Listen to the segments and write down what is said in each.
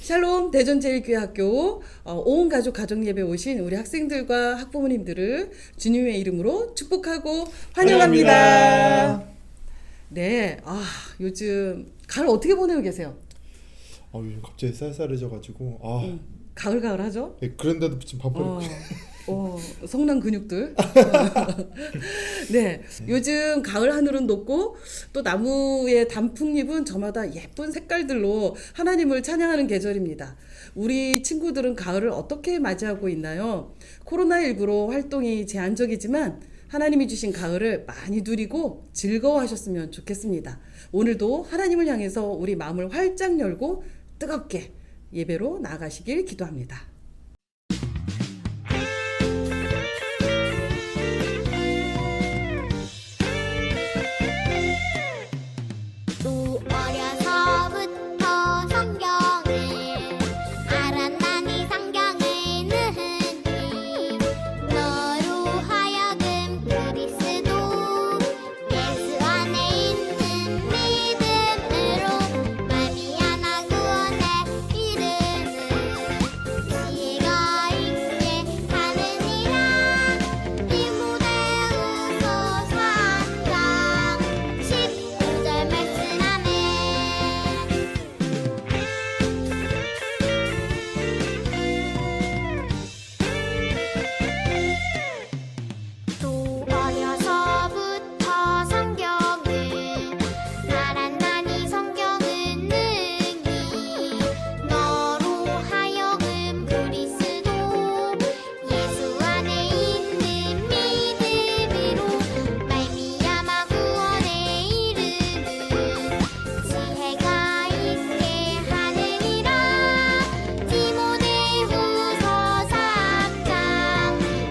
샬롬 대전제일교회학교 온 가족 가정예배 오신 우리 학생들과 학부모님들을 주님의 이름으로 축복하고 환영합니다. 네, 요즘 가을 어떻게 보내고 계세요? 요즘 갑자기 쌀쌀해져가지고 가을가을하죠? 예, 그런데도 지금 반팔 입고 성난 근육들. 네, 요즘 가을 하늘은 높고 또 나무의 단풍잎은 저마다 예쁜 색깔들로 하나님을 찬양하는 계절입니다. 우리 친구들은 가을을 어떻게 맞이하고 있나요? 코로나19로 활동이 제한적이지만 하나님이 주신 가을을 많이 누리고 즐거워하셨으면 좋겠습니다. 오늘도 하나님을 향해서 우리 마음을 활짝 열고 뜨겁게 예배로 나아가시길 기도합니다. 또 어려서부터 성경을 알았나니 성경을 느니 너로 하여금 그리스도 예수 안에 있는 믿음으로 말미암아 구원에 이르는 지혜가 있게 하느니라. 디모데후서 3장 19절 말씀하네. 또 어려서부터 성경을 알았나니 성경은 능히 너로 하여금 그리스도 예수 안에 있는 믿음으로 말미암아 구원에 이르는 지혜가 있게 하느니라. 디모데후서 3장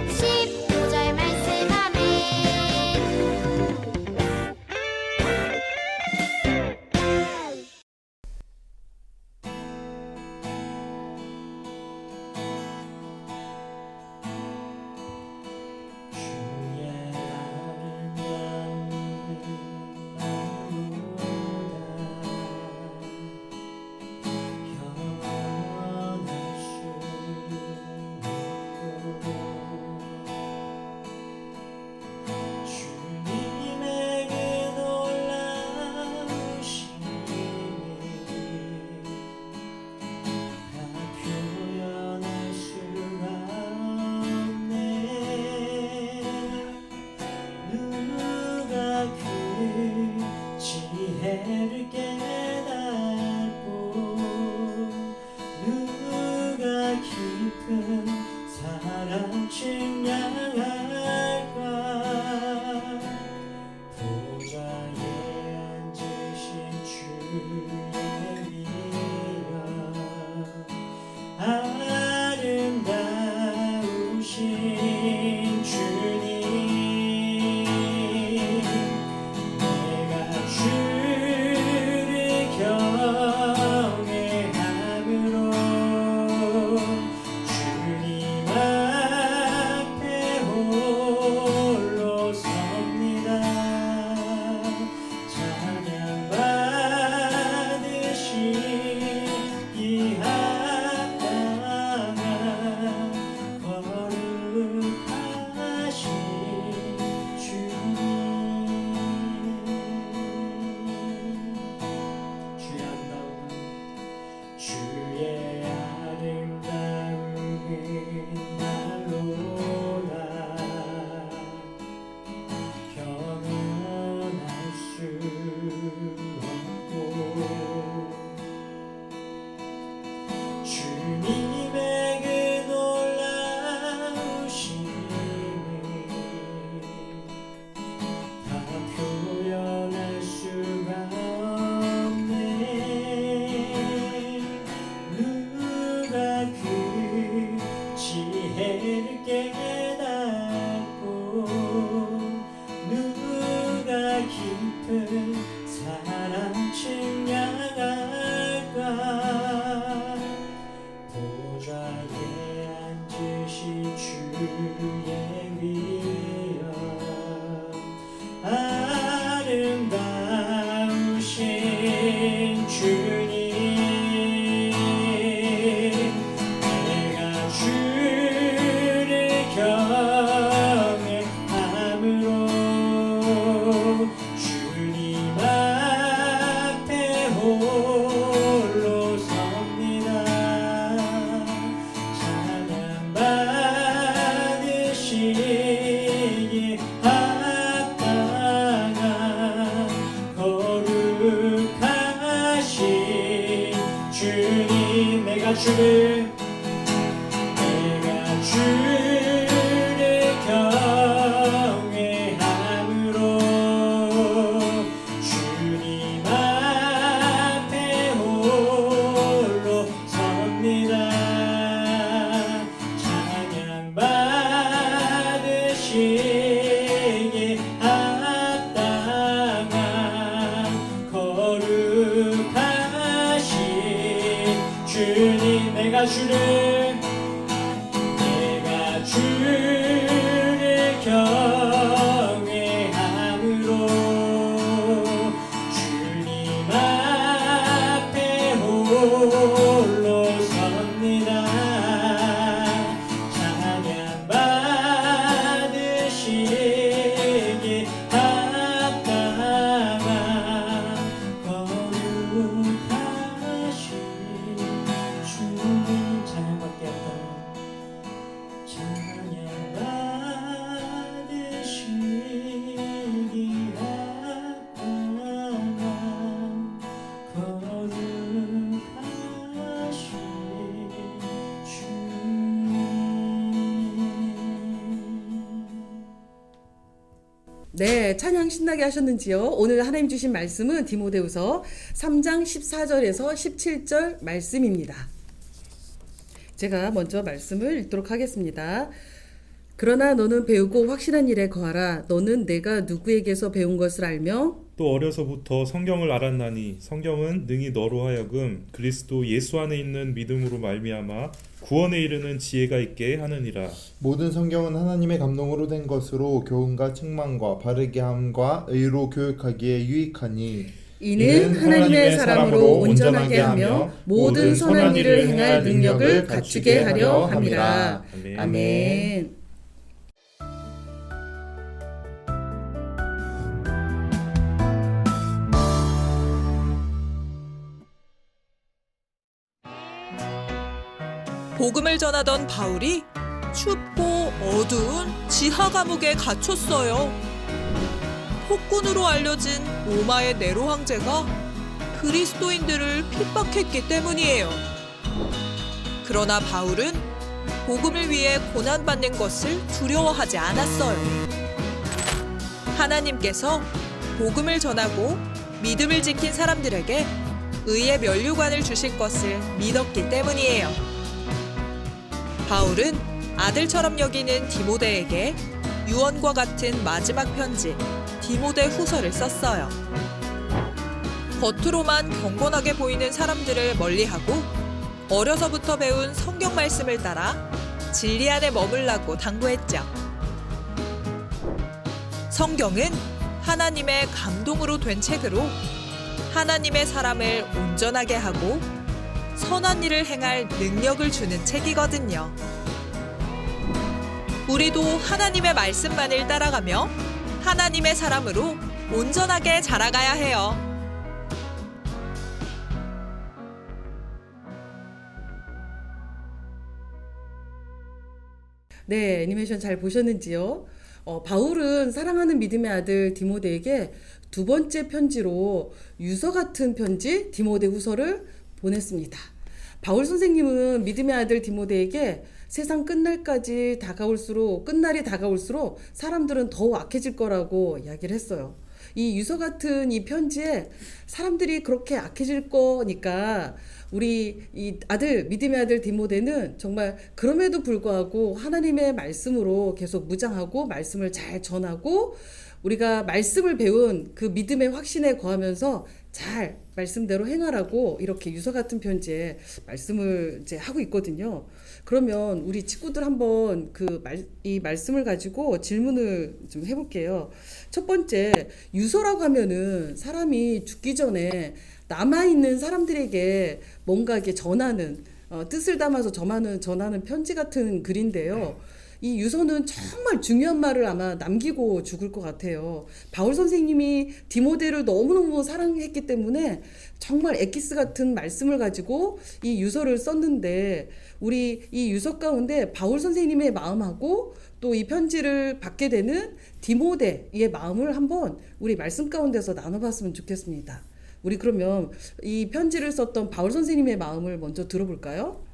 19절 말씀하네. 주의 주님의 그 놀라우신 다 표현할 수가 없네. 누가 그 지혜를 깨닫고 누가 깊은 사랑 측량할까. 보좌에 앉으신 주의 이여 아름다우신 주님, 내가 주를 경외함으로 주님 앞에 홀로 섭니다. 찬양받으리 주를 경외함으로 주님 앞에 홀로 섭니다. 찬양 받으시기 합당한 거룩하신 주님, 내가 주를 경외함으로 주님 앞에 홀로 섭니다. 찬양 받으시기 합당한 거룩하신 주님, 찬양받게 합당한 찬양 받으시기 합당한 거룩하신 주님. 네, 찬양 신나게 하셨는지요? 오늘 하나님 주신 말씀은 디모데후서 3장 14절에서 17절 말씀입니다. 제가 먼저 말씀을 읽도록 하겠습니다. 그러나 너는 배우고 확실한 일에 거하라. 너는 내가 누구에게서 배운 것을 알며 또 어려서부터 성경을 알았나니 성경은 능히 너로 하여금 그리스도 예수 안에 있는 믿음으로 말미암아 구원에 이르는 지혜가 있게 하느니라. 모든 성경은 하나님의 감동으로 된 것으로 교훈과 책망과 바르게 함과 의로 교육하기에 유익하니 이는 하나님의 사람으로 온전하게 하며 모든 선한 일을 행할 능력을 갖추게 하려 함이라. 아멘. 아멘. 복음을 전하던 바울이 춥고 어두운 지하 감옥에 갇혔어요. 폭군으로 알려진 로마의 네로 황제가 그리스도인들을 핍박했기 때문이에요. 그러나 바울은 복음을 위해 고난받는 것을 두려워하지 않았어요. 하나님께서 복음을 전하고 믿음을 지킨 사람들에게 의의 면류관을 주실 것을 믿었기 때문이에요. 바울은 아들처럼 여기는 디모데에게 유언과 같은 마지막 편지 디모데 후서를 썼어요. 겉으로만 경건하게 보이는 사람들을 멀리하고 어려서부터 배운 성경 말씀을 따라 진리 안에 머물라고 당부했죠. 성경은 하나님의 감동으로 된 책으로 하나님의 사람을 온전하게 하고 선한 일을 행할 능력을 주는 책이거든요. 우리도 하나님의 말씀만을 따라가며 하나님의 사람으로 온전하게 자라가야 해요. 네, 애니메이션 잘 보셨는지요? 바울은 사랑하는 믿음의 아들 디모데에게 두 번째 편지로 유서 같은 편지 디모데 후서를 보냈습니다. 바울 선생님은 믿음의 아들 디모데에게 세상 끝날이 다가올수록 사람들은 더욱 악해질 거라고 이야기를 했어요. 이 유서 같은 이 편지에 사람들이 그렇게 악해질 거니까 우리 이 아들, 믿음의 아들 디모데는 정말 그럼에도 불구하고 하나님의 말씀으로 계속 무장하고 말씀을 잘 전하고 우리가 말씀을 배운 그 믿음의 확신에 거하면서 잘 말씀대로 행하라고 이렇게 유서 같은 편지에 말씀을 이제 하고 있거든요. 그러면 우리 친구들 한번 이 말씀을 가지고 질문을 좀 해볼게요. 첫 번째, 유서라고 하면은 사람이 죽기 전에 남아있는 사람들에게 뭔가 이렇게 전하는, 뜻을 담아서 전하는 편지 같은 글인데요. 이 유서는 정말 중요한 말을 아마 남기고 죽을 것 같아요. 바울 선생님이 디모데를 너무너무 사랑했기 때문에 정말 엑기스 같은 말씀을 가지고 이 유서를 썼는데 우리 이 유서 가운데 바울 선생님의 마음하고 또 이 편지를 받게 되는 디모데의 마음을 한번 우리 말씀 가운데서 나눠봤으면 좋겠습니다. 우리 그러면 이 편지를 썼던 바울 선생님의 마음을 먼저 들어볼까요?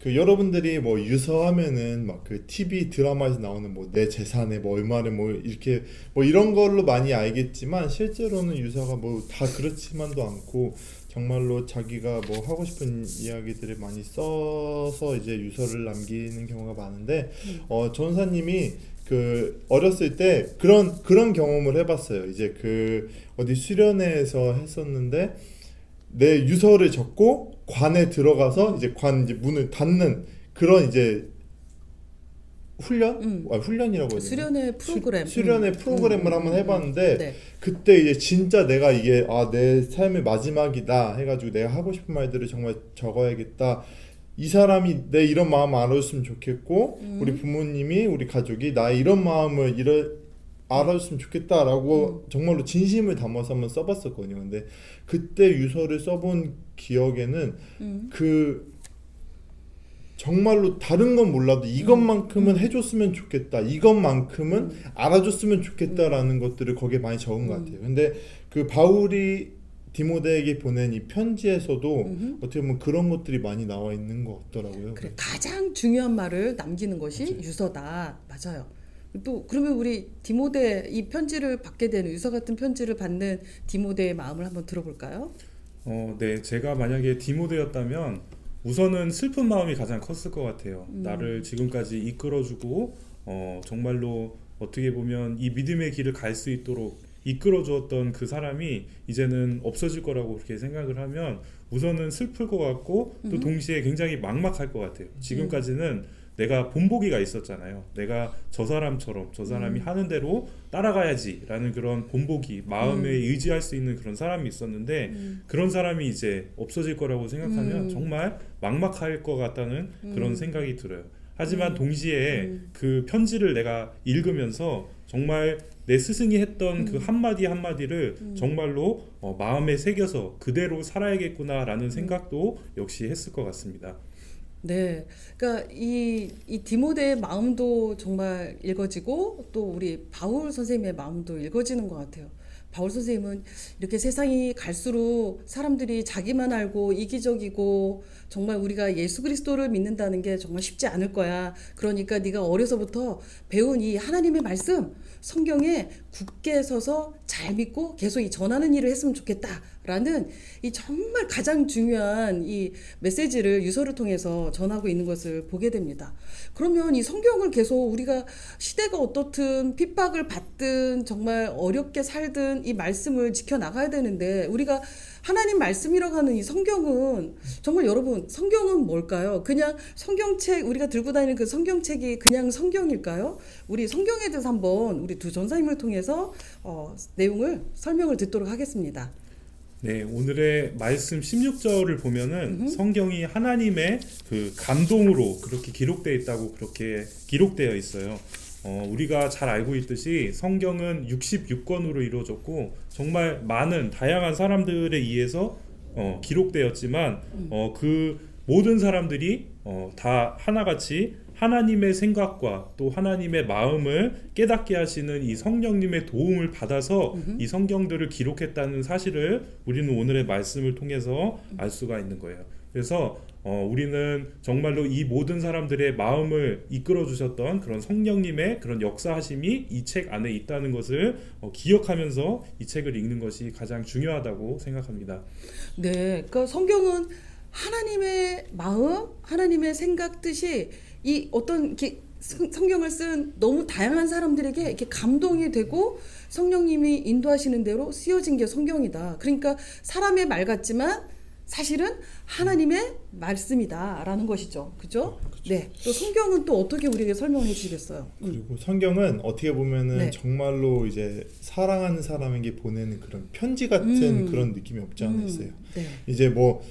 그 여러분들이 뭐 유서하면은 막 그 TV 드라마에서 나오는 뭐 내 재산에 뭐 얼마를 뭐 이렇게 뭐 이런 걸로 많이 알겠지만 실제로는 유서가 뭐 다 그렇지만도 않고 정말로 자기가 뭐 하고 싶은 이야기들을 많이 써서 이제 유서를 남기는 경우가 많은데 전사님이 그 어렸을 때 그런 경험을 해봤어요. 이제 그 어디 수련회에서 했었는데 내 유서를 적고 관에 들어가서 이제 관 이제 문을 닫는 그런 이제 훈련? 훈련이라고 해야 되나? 수련회 프로그램. 수련회 프로그램을 한번 해봤는데 네. 그때 이제 진짜 내가 이게 내 삶의 마지막이다 해가지고 내가 하고 싶은 말들을 정말 적어야겠다. 이 사람이 내 이런 마음 알아줬으면 좋겠고 우리 부모님이 우리 가족이 나의 이런 마음을 알아줬으면 좋겠다라고 정말로 진심을 담아서 한번 써봤었거든요. 근데 그때 유서를 써본 기억에는 그 정말로 다른 건 몰라도 이것만큼은 해줬으면 좋겠다. 이것만큼은 알아줬으면 좋겠다라는 것들을 거기에 많이 적은 것 같아요. 근데 그 바울이 디모데에게 보낸 이 편지에서도 어떻게 보면 그런 것들이 많이 나와 있는 것 같더라고요. 그래, 가장 중요한 말을 남기는 것이 맞아요. 유서다. 맞아요. 또 그러면 우리 디모데 이 편지를 받게 되는 유서 같은 편지를 받는 디모데의 마음을 한번 들어볼까요? 네, 제가 만약에 디모데였다면 우선은 슬픈 마음이 가장 컸을 것 같아요. 나를 지금까지 이끌어주고 정말로 어떻게 보면 이 믿음의 길을 갈 수 있도록 이끌어 주었던 그 사람이 이제는 없어질 거라고 그렇게 생각을 하면 우선은 슬플 것 같고 또 동시에 굉장히 막막할 것 같아요. 지금까지는 내가 본보기가 있었잖아요. 내가 저 사람처럼 저 사람이 하는 대로 따라가야지라는 그런 본보기, 마음에 의지할 수 있는 그런 사람이 있었는데 그런 사람이 이제 없어질 거라고 생각하면 정말 막막할 것 같다는 그런 생각이 들어요. 하지만 동시에 그 편지를 내가 읽으면서 정말 내 스승이 했던 그 한마디 한마디를 정말로 마음에 새겨서 그대로 살아야겠구나라는 생각도 역시 했을 것 같습니다. 네, 그러니까 이 디모데의 마음도 정말 읽어지고 또 우리 바울 선생님의 마음도 읽어지는 것 같아요. 바울 선생님은 이렇게 세상이 갈수록 사람들이 자기만 알고 이기적이고 정말 우리가 예수 그리스도를 믿는다는 게 정말 쉽지 않을 거야. 그러니까 네가 어려서부터 배운 이 하나님의 말씀, 성경에 굳게 서서 잘 믿고 계속 이 전하는 일을 했으면 좋겠다라는 이 정말 가장 중요한 이 메시지를 유서를 통해서 전하고 있는 것을 보게 됩니다. 그러면 이 성경을 계속 우리가 시대가 어떻든 핍박을 받든 정말 어렵게 살든 이 말씀을 지켜나가야 되는데 우리가 하나님 말씀이라고 하는 이 성경은 정말 여러분 성경은 뭘까요? 그냥 성경책 우리가 들고 다니는 그 성경책이 그냥 성경일까요? 우리 성경에 대해서 한번 우리 두 전사님을 통해서 내용을 설명을 듣도록 하겠습니다. 네, 오늘의 말씀 16절을 보면은 성경이 하나님의 그 감동으로 그렇게 기록되어 있다고 그렇게 기록되어 있어요. 우리가 잘 알고 있듯이 성경은 66권으로 이루어졌고 정말 많은 다양한 사람들에 의해서 기록되었지만 그 모든 사람들이 다 하나같이 하나님의 생각과 또 하나님의 마음을 깨닫게 하시는 이 성령님의 도움을 받아서 이 성경들을 기록했다는 사실을 우리는 오늘의 말씀을 통해서 알 수가 있는 거예요. 그래서 우리는 정말로 이 모든 사람들의 마음을 이끌어 주셨던 그런 성령님의 그런 역사하심이 이 책 안에 있다는 것을 기억하면서 이 책을 읽는 것이 가장 중요하다고 생각합니다. 네, 그러니까 성경은 하나님의 마음, 하나님의 생각 뜻이 이 어떤 이렇게 성경을 쓴 너무 다양한 사람들에게 이렇게 감동이 되고 성령님이 인도하시는 대로 쓰여진 게 성경이다. 그러니까 사람의 말 같지만 사실은 하나님의 말씀이다라는 것이죠. 그죠? 네. 또 성경은 또 어떻게 우리에게 설명해 주시겠어요? 그리고 성경은 어떻게 보면은 네. 정말로 이제 사랑하는 사람에게 보내는 그런 편지 같은 그런 느낌이 없지 않아 있어요. 네. 이제 뭐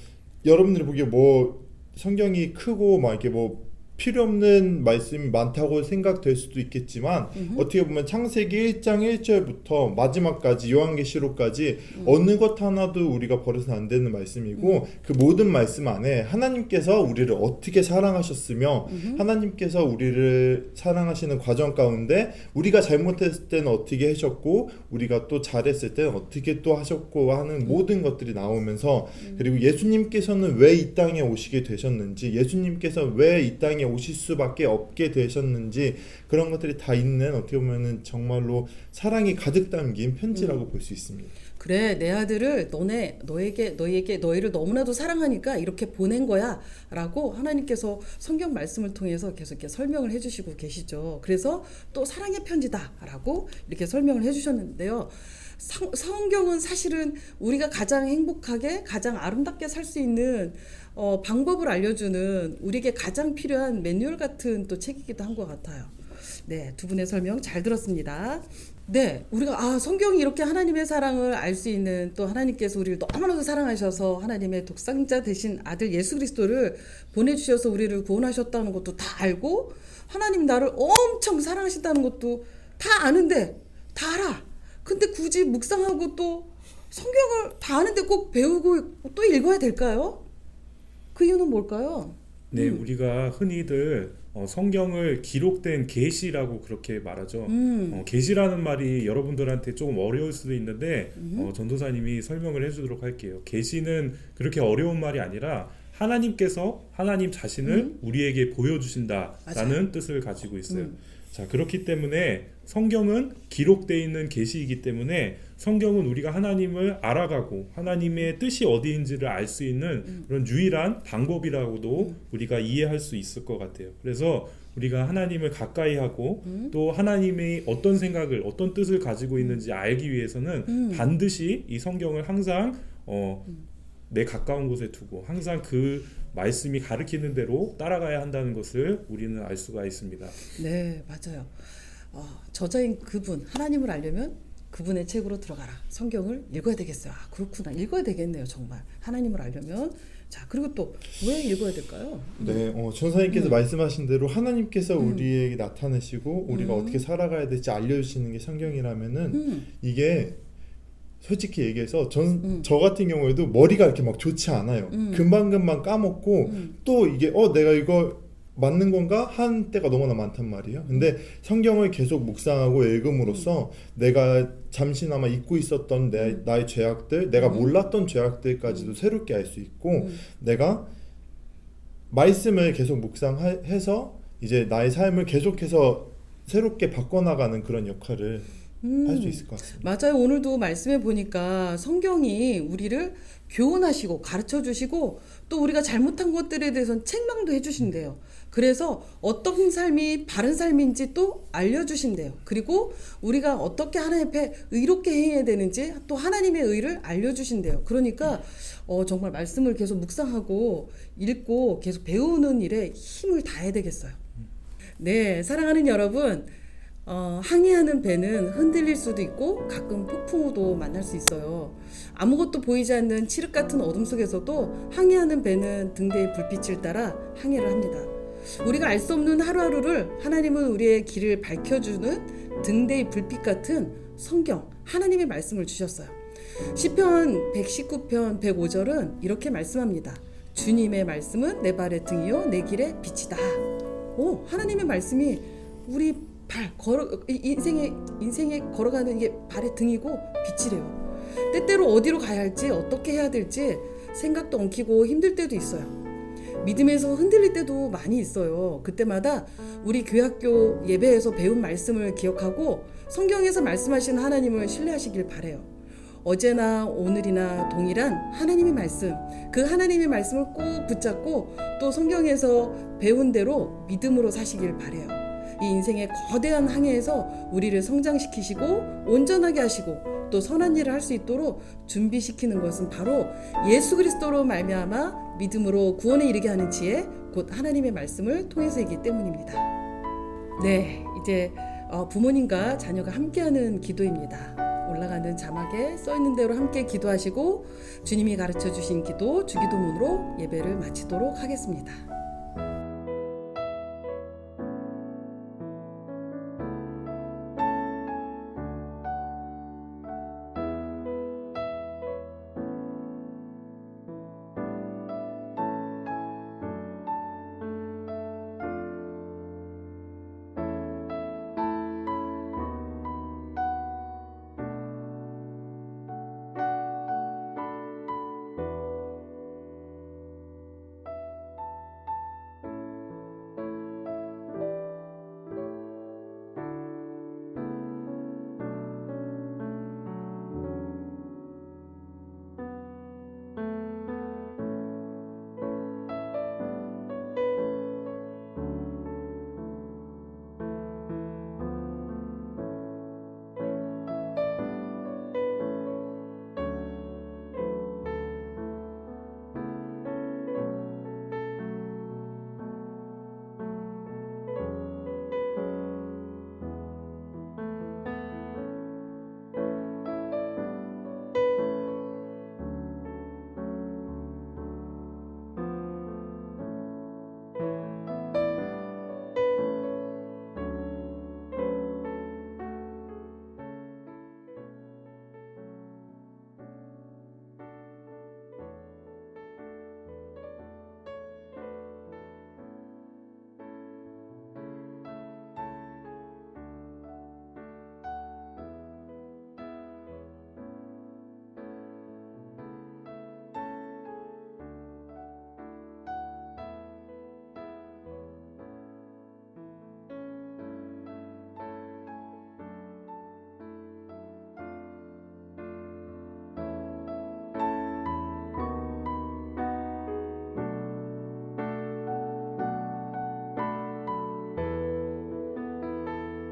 여러분들이 보기에 뭐 성경이 크고 막 이렇게 뭐 필요 없는 말씀이 많다고 생각될 수도 있겠지만 어떻게 보면 창세기 1장 1절부터 마지막까지 요한계시록까지 어느 것 하나도 우리가 버려서는 안 되는 말씀이고 그 모든 말씀 안에 하나님께서 우리를 어떻게 사랑하셨으며 하나님께서 우리를 사랑하시는 과정 가운데 우리가 잘못했을 때는 어떻게 하셨고 우리가 또 잘했을 때는 어떻게 또 하셨고 하는 모든 것들이 나오면서 그리고 예수님께서는 왜 이 땅에 오시게 되셨는지 예수님께서 왜 이 땅에 오실 수밖에 없게 되셨는지 그런 것들이 다 있는 어떻게 보면은 정말로 사랑이 가득 담긴 편지라고 볼 수 있습니다. 그래, 내 아들을 너희를 너무나도 사랑하니까 이렇게 보낸 거야 라고 하나님께서 성경 말씀을 통해서 계속 이렇게 설명을 해주시고 계시죠. 그래서 또 사랑의 편지다 라고 이렇게 설명을 해주셨는데요. 성경은 사실은 우리가 가장 행복하게 가장 아름답게 살 수 있는 방법을 알려주는 우리에게 가장 필요한 매뉴얼 같은 또 책이기도 한 것 같아요. 네, 두 분의 설명 잘 들었습니다. 네, 우리가 성경이 이렇게 하나님의 사랑을 알 수 있는 또 하나님께서 우리를 너무나도 사랑하셔서 하나님의 독생자 되신 아들 예수 그리스도를 보내주셔서 우리를 구원하셨다는 것도 다 알고 하나님 나를 엄청 사랑하신다는 것도 다 아는데 다 알아. 근데 굳이 묵상하고 또 성경을 다 아는데 꼭 배우고 또 읽어야 될까요? 그 이유는 뭘까요? 네, 우리가 흔히들 성경을 기록된 계시라고 그렇게 말하죠. 계시라는 말이 여러분들한테 조금 어려울 수도 있는데 전도사님이 설명을 해주도록 할게요. 계시는 그렇게 어려운 말이 아니라 하나님께서 하나님 자신을 우리에게 보여주신다라는 맞아요. 뜻을 가지고 있어요. 자, 그렇기 때문에 성경은 기록되어 있는 계시이기 때문에 성경은 우리가 하나님을 알아가고 하나님의 뜻이 어디인지를 알 수 있는 그런 유일한 방법이라고도 우리가 이해할 수 있을 것 같아요. 그래서 우리가 하나님을 가까이 하고 또 하나님의 어떤 생각을 어떤 뜻을 가지고 있는지 알기 위해서는 반드시 이 성경을 항상 내 가까운 곳에 두고 항상 그 말씀이 가르치는 대로 따라가야 한다는 것을 우리는 알 수가 있습니다. 네, 맞아요. 저자인 그분 하나님을 알려면 그분의 책으로 들어가라. 성경을 읽어야 되겠어요. 그렇구나. 읽어야 되겠네요. 정말 하나님을 알려면. 자, 그리고 또 왜 읽어야 될까요? 네, 전사님께서 말씀하신 대로 하나님께서 우리에게 나타내시고 우리가 어떻게 살아가야 될지 알려주시는 게 성경이라면은 이게 솔직히 얘기해서 저 같은 경우에도 머리가 이렇게 막 좋지 않아요. 금방금방 까먹고 또 이게 내가 이거 맞는 건가 한 때가 너무나 많단 말이에요. 근데 성경을 계속 묵상하고 읽음으로써 내가 잠시나마 잊고 있었던 나의 죄악들, 내가 몰랐던 죄악들까지도 새롭게 알 수 있고 내가 말씀을 계속 묵상해서 이제 나의 삶을 계속해서 새롭게 바꿔나가는 그런 역할을 할 수 있을 것 같습니다. 맞아요. 오늘도 말씀해 보니까 성경이 우리를 교훈하시고 가르쳐 주시고 또 우리가 잘못한 것들에 대해서는 책망도 해 주신대요. 그래서 어떤 삶이 바른 삶인지 또 알려주신대요. 그리고 우리가 어떻게 하나님 앞에 의롭게 행해야 되는지 또 하나님의 의를 알려주신대요. 그러니까 정말 말씀을 계속 묵상하고 읽고 계속 배우는 일에 힘을 다해야 되겠어요. 네, 사랑하는 여러분, 항해하는 배는 흔들릴 수도 있고 가끔 폭풍우도 만날 수 있어요. 아무것도 보이지 않는 칠흑 같은 어둠 속에서도 항해하는 배는 등대의 불빛을 따라 항해를 합니다. 우리가 알 수 없는 하루하루를 하나님은 우리의 길을 밝혀주는 등대의 불빛 같은 성경, 하나님의 말씀을 주셨어요. 시편 119편 105절은 이렇게 말씀합니다. 주님의 말씀은 내 발의 등이요 내 길의 빛이다. 하나님의 말씀이 우리 인생에 걸어가는 이게 발의 등이고 빛이래요. 때때로 어디로 가야 할지 어떻게 해야 될지 생각도 엉키고 힘들 때도 있어요. 믿음에서 흔들릴 때도 많이 있어요. 그때마다 우리 교회학교 예배에서 배운 말씀을 기억하고 성경에서 말씀하시는 하나님을 신뢰하시길 바라요. 어제나 오늘이나 동일한 하나님의 말씀, 그 하나님의 말씀을 꼭 붙잡고 또 성경에서 배운 대로 믿음으로 사시길 바라요. 이 인생의 거대한 항해에서 우리를 성장시키시고 온전하게 하시고 또 선한 일을 할 수 있도록 준비시키는 것은 바로 예수 그리스도로 말미암아 믿음으로 구원에 이르게 하는 지혜, 곧 하나님의 말씀을 통해서이기 때문입니다. 네, 이제 부모님과 자녀가 함께하는 기도입니다. 올라가는 자막에 써있는 대로 함께 기도하시고 주님이 가르쳐 주신 기도, 주기도문으로 예배를 마치도록 하겠습니다.